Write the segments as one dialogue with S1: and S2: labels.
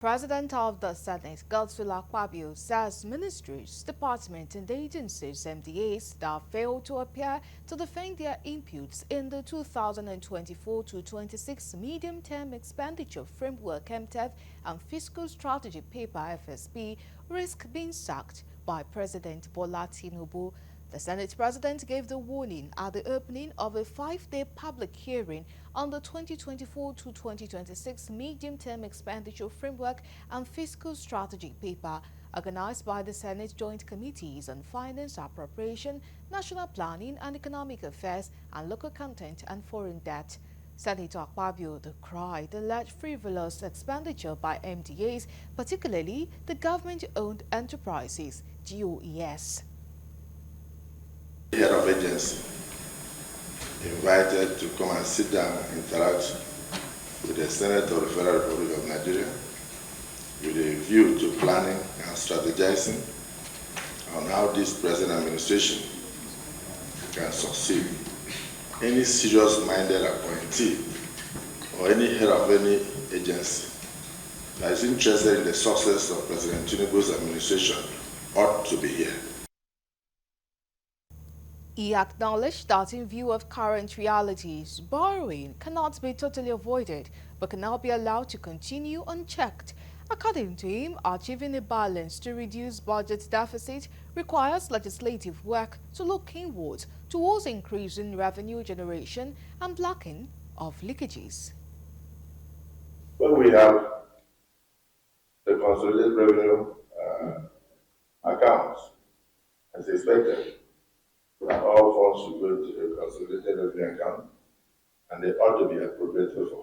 S1: President of the Senate, Akpabio, says ministries, departments and agencies (MDAs) that failed to appear to defend their inputs in the 2024-26 Medium-Term Expenditure Framework (MTEF) and Fiscal Strategy Paper (FSP) risk being sacked by President Bola Tinubu. The Senate President gave the warning at the opening of a 5-day public hearing on the 2024-2026 Medium-Term Expenditure Framework and Fiscal Strategy Paper, organized by the Senate Joint Committees on Finance, Appropriation, National Planning and Economic Affairs, and Local Content and Foreign Debt. Senator Akpabio decried the alleged frivolous expenditure by MDAs, particularly the government-owned enterprises, GOES.
S2: Head of agency invited to come and sit down and interact with the Senate of the Federal Republic of Nigeria with a view to planning and strategizing on how this present administration can succeed. Any serious-minded appointee or any head of any agency that is interested in the success of President Tinubu's administration ought to be here.
S1: He acknowledged that in view of current realities, borrowing cannot be totally avoided but cannot be allowed to continue unchecked. According to him, achieving a balance to reduce budget deficit requires legislative work to look inwards towards increasing revenue generation and blocking of leakages.
S2: When we have the consolidated revenue accounts, as expected, that all funds should go to the consolidated revenue account, and they ought to be appropriated for.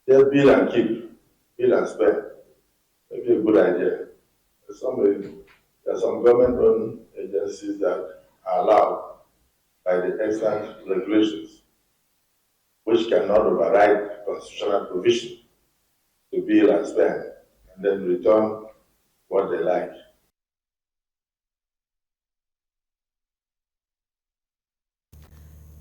S2: Just bill and keep, bill and spend, maybe a good idea. There are some government-owned agencies that are allowed by the extant regulations, which cannot override constitutional provision to bill and spend, and then return what they like.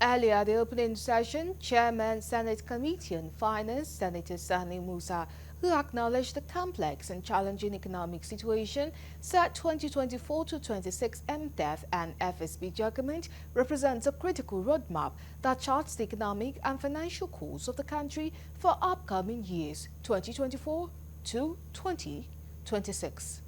S1: Earlier at the opening session, Chairman Senate Committee on Finance, Senator Sani Musa, who acknowledged the complex and challenging economic situation, said 2024-26 MTEF and FSB document represents a critical roadmap that charts the economic and financial course of the country for upcoming years 2024 to 2026.